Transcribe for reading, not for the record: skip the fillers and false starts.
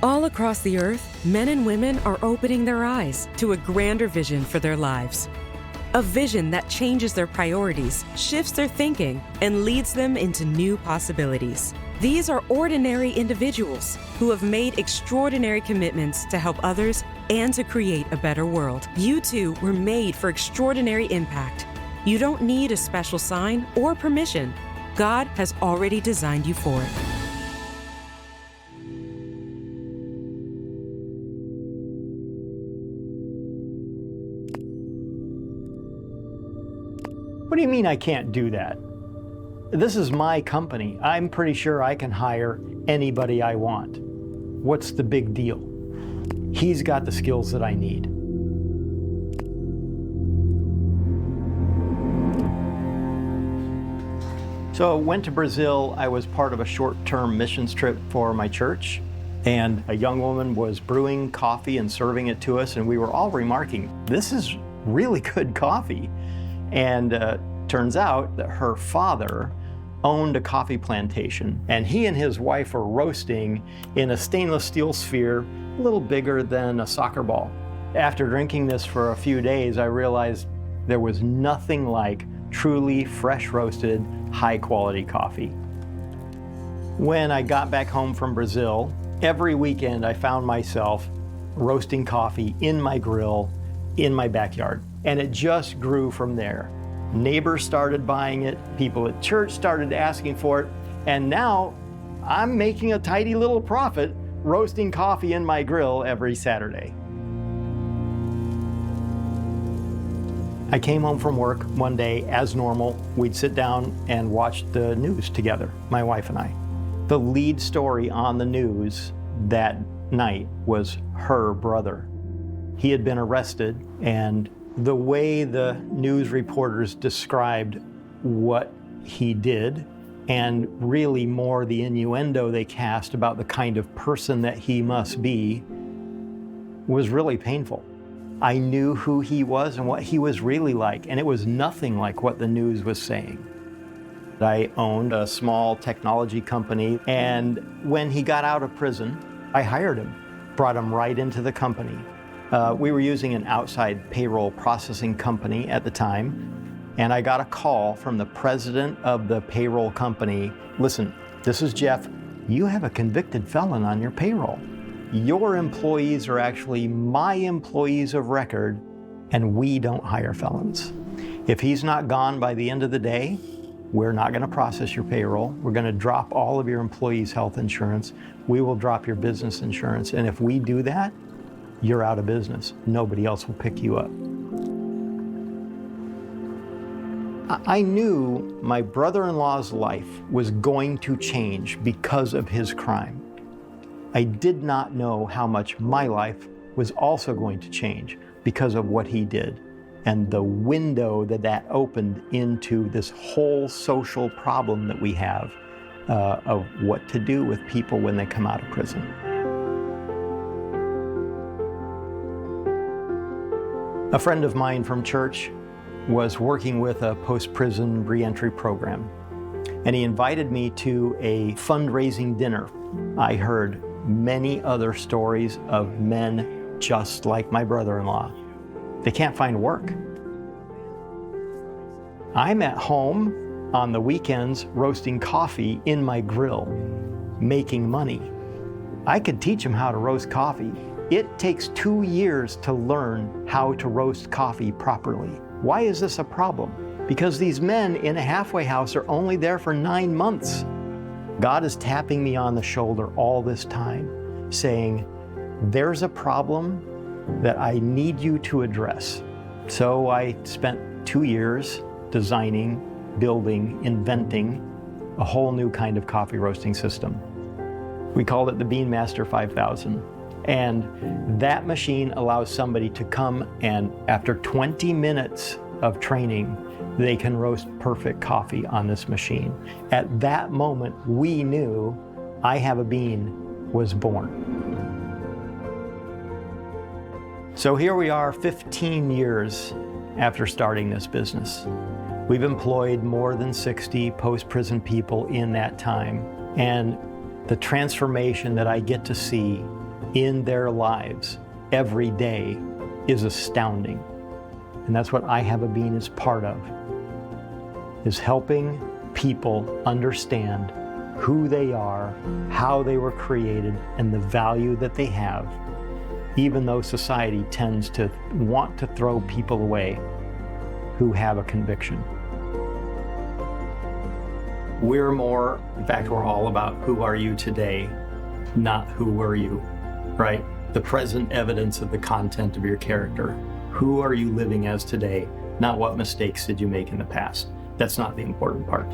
All across the earth, men and women are opening their eyes to a grander vision for their lives. A vision that changes their priorities, shifts their thinking, and leads them into new possibilities. These are ordinary individuals who have made extraordinary commitments to help others and to create a better world. You too were made for extraordinary impact. You don't need a special sign or permission. God has already designed you for it. What do you mean I can't do that? This is my company. I'm pretty sure I can hire anybody I want. What's the big deal? He's got the skills that I need. So I went to Brazil. I was part of a short-term missions trip for my church, and a young woman was brewing coffee and serving it to us, and we were all remarking, this is really good coffee. And turns out that her father owned a coffee plantation, and he and his wife were roasting in a stainless steel sphere a little bigger than a soccer ball. After drinking this for a few days, I realized there was nothing like truly fresh roasted, high quality coffee. When I got back home from Brazil, every weekend I found myself roasting coffee in my grill in my backyard. And it just grew from there. Neighbors started buying it, people at church started asking for it, and now I'm making a tidy little profit roasting coffee in my grill every Saturday. I came home from work one day, as normal. We'd sit down and watch the news together, my wife and I. The lead story on the news that night was her brother. He had been arrested, and the way the news reporters described what he did, and really more the innuendo they cast about the kind of person that he must be, was really painful. I knew who he was and what he was really like, and it was nothing like what the news was saying. I owned a small technology company, and when he got out of prison, I hired him, brought him right into the company. We were using an outside payroll processing company at the time, and I got a call from the president of the payroll company. Listen, this is Jeff. You have a convicted felon on your payroll. Your employees are actually my employees of record, and we don't hire felons. If he's not gone by the end of the day, we're not going to process your payroll. We're going to drop all of your employees' health insurance. We will drop your business insurance. And if we do that, you're out of business. Nobody else will pick you up. I knew my brother-in-law's life was going to change because of his crime. I did not know how much my life was also going to change because of what he did, and the window that opened into this whole social problem that we have of what to do with people when they come out of prison. A friend of mine from church was working with a post-prison reentry program, and he invited me to a fundraising dinner. I heard many other stories of men just like my brother-in-law. They can't find work. I'm at home on the weekends roasting coffee in my grill, making money. I could teach them how to roast coffee. It takes 2 years to learn how to roast coffee properly. Why is this a problem? Because these men in a halfway house are only there for 9 months. God is tapping me on the shoulder all this time, saying, there's a problem that I need you to address. So I spent 2 years designing, building, inventing a whole new kind of coffee roasting system. We called it the Beanmaster 5000. And that machine allows somebody to come and after 20 minutes of training, they can roast perfect coffee on this machine. At that moment, we knew I Have a Bean was born. So here we are 15 years after starting this business. We've employed more than 60 post-prison people in that time. And the transformation that I get to see in their lives every day is astounding. And that's what I Have a Being is part of, is helping people understand who they are, how they were created, and the value that they have, even though society tends to want to throw people away who have a conviction. We're more, in fact, we're all about who are you today, not who were you, right? The present evidence of the content of your character. Who are you living as today, not what mistakes did you make in the past. That's not the important part.